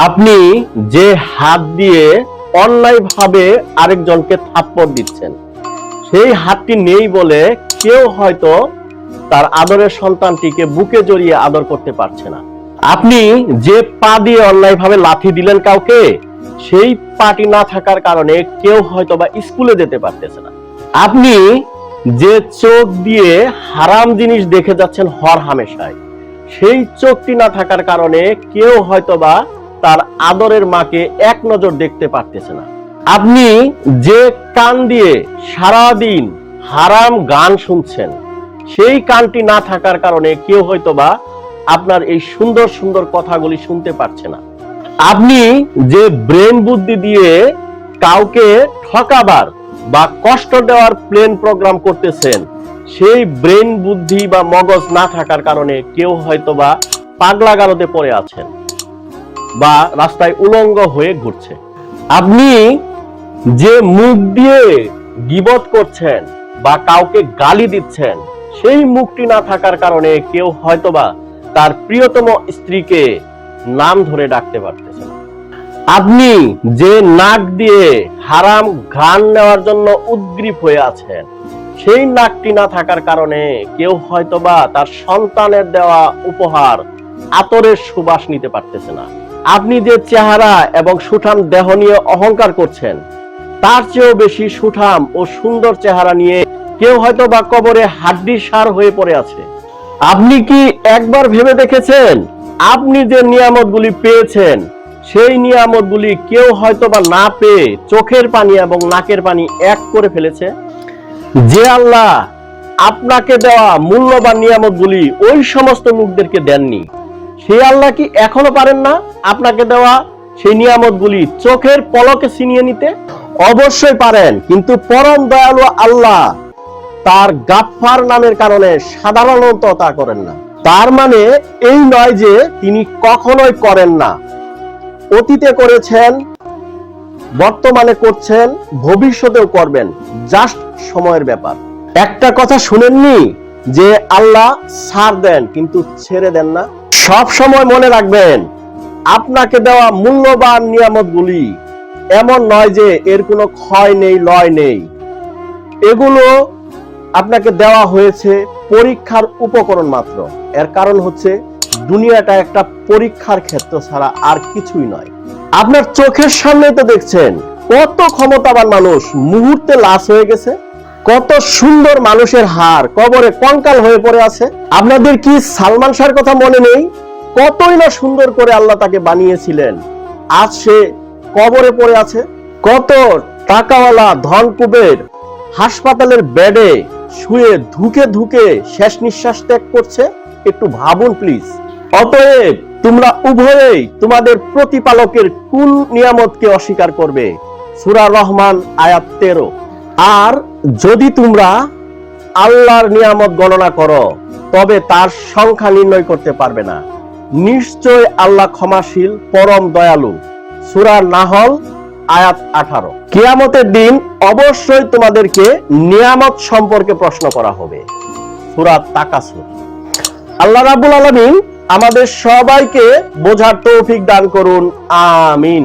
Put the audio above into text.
আপনি যে হাত দিয়ে অন্যায়ভাবে আরেকজনকে থাপ্পড় দিচ্ছেন, সেই হাতটি নেই বলে কেউ হয়তো তার আদরের সন্তানটিকে বুকে জড়িয়ে আদর করতে পারছে না। আপনি যে পা দিয়ে অন্যায়ভাবে লাথি দিলেন কাউকে, সেই পাটি না থাকার কারণে কেউ হয়তো বা স্কুলে যেতে পারতেছে না। আপনি যে চোখ দিয়ে হারাম জিনিস দেখে যাচ্ছেন হর হামেশায়, সেই চোখটি না থাকার কারণে কেউ হয়তোবা তার আদরের মাকে এক নজর দেখতে পারতেছে না। আপনি যে কান দিয়ে সারাদিন হারাম গান শুনছেন, সেই কানটি না থাকার কারণে কেউ হয়তোবা আপনার এই সুন্দর সুন্দর কথাগুলি শুনতে পারছে না। আপনি যে ব্রেন বুদ্ধি দিয়ে কাউকে ঠকাবার বা কষ্ট দেওয়ার প্ল্যান প্রোগ্রাম করতেছেন, সেই ব্রেন বুদ্ধি বা মগজ না থাকার কারণে কেউ হয়তোবা পাগলা গারদে পড়ে আছেন বা রাস্তায় উলঙ্গ হয়ে ঘুরছে। আপনি যে মুখ দিয়ে গীবত করছেন বা কাউকে গালি দিচ্ছেন, সেই মুখটি না থাকার কারণে কেউ হয়তোবা তার প্রিয়তম স্ত্রীকে নাম ধরে ডাকতে পারতেছে না। আপনি যে নাক দিয়ে হারাম ঘ্রাণ নেওয়ার জন্য উদ্গ্রীব হয়ে আছেন, সেই নাকটি না থাকার কারণে কেউ হয়তোবা তার সন্তানের দেওয়া উপহার আতরের সুবাস নিতে পারতেছে না। আপনি যে চেহারা এবং সুঠাম দেহ নিয়ে অহংকার করছেন, তার চেয়েও বেশি সুঠাম ও সুন্দর চেহারা নিয়ে কেউ হয়তোবা কবরে হাড্ডির সার হয়ে পড়ে আছে। আপনি কি একবার ভেবে দেখেছেন, আপনি যে নিয়ামতগুলি পেয়েছেন, সেই নিয়ামতগুলি কেউ হয়তোবা না পেয়ে চোখের পানি এবং নাকের পানি এক করে ফেলেছে? যে আল্লাহ আপনাকে দেওয়া মূল্যবান নিয়ামতগুলি ওই সমস্ত লোকদেরকে দেননি, সেই আল্লাহ কি এখনো পারেন না আপনাকে দেওয়া সেই নিয়ামতগুলি চোখের পলকে ছিনিয়ে নিতে? অবশ্যই পারেন, কিন্তু পরম দয়ালু আল্লাহ তার গাফফার নামের কারণে সাধারণত তা করেন না। তার মানে এই নয় যে তিনি কখনোই করেন না। অতীতে করেছেন, বর্তমানে করছেন, ভবিষ্যতেও করবেন, জাস্ট সময়ের ব্যাপার। একটা কথা শুনেননি যে আল্লাহ ছাড় দেন কিন্তু ছেড়ে দেন না? সব সময় মনে রাখবেন, আপনাকে দেওয়া মূল্যবান নিয়ামতগুলি এমন নয় যে এর কোনো ক্ষয় নেই, লয় নেই। এগুলো আপনাকে দেওয়া হয়েছে পরীক্ষার উপকরণ মাত্র। এর কারণ হচ্ছে দুনিয়াটা একটা পরীক্ষার ক্ষেত্র ছাড়া আর কিছুই নয়। আপনার চোখের সামনে তো দেখছেন কত ক্ষমতাবান মানুষ মুহূর্তে লাশ হয়ে গেছে, কত সুন্দর মানুষের হাড় কবরে কঙ্কাল হয়ে পড়ে আছে। আপনাদের কি সালমান শাহর কথা মনে নেই? কতই না সুন্দর করে আল্লাহ তাকে বানিয়েছিলেন, আজ সে কবরে পড়ে আছে। কত টাকাওয়ালা ধন কুবের হাসপাতালের বেডে শুয়ে ধুকে ধুকে শেষ নিঃশ্বাস ত্যাগ করছে। একটু ভাবুন প্লিজ। অতএব তোমরা উভয়েই তোমাদের প্রতিপালকের কোন নিয়ামতকে অস্বীকার করবে? সূরা রহমান আয়াত 13। আর যদি তোমরা আল্লাহর নিয়ামত গণনা করো, তবে তার সংখ্যা নির্ণয় করতে পারবে না। নিশ্চয় আল্লাহ ক্ষমাশীল, পরম দয়ালু। সূরা নাহল আয়াত 18। কিয়ামতের দিন অবশ্যই তোমাদেরকে নিয়ামত সম্পর্কে প্রশ্ন করা হবে। সূরা তাকাসুর। আল্লাহ রাব্বুল আলামিন আমাদের সবাইকে বোঝার তৌফিক দান করুন। আমিন।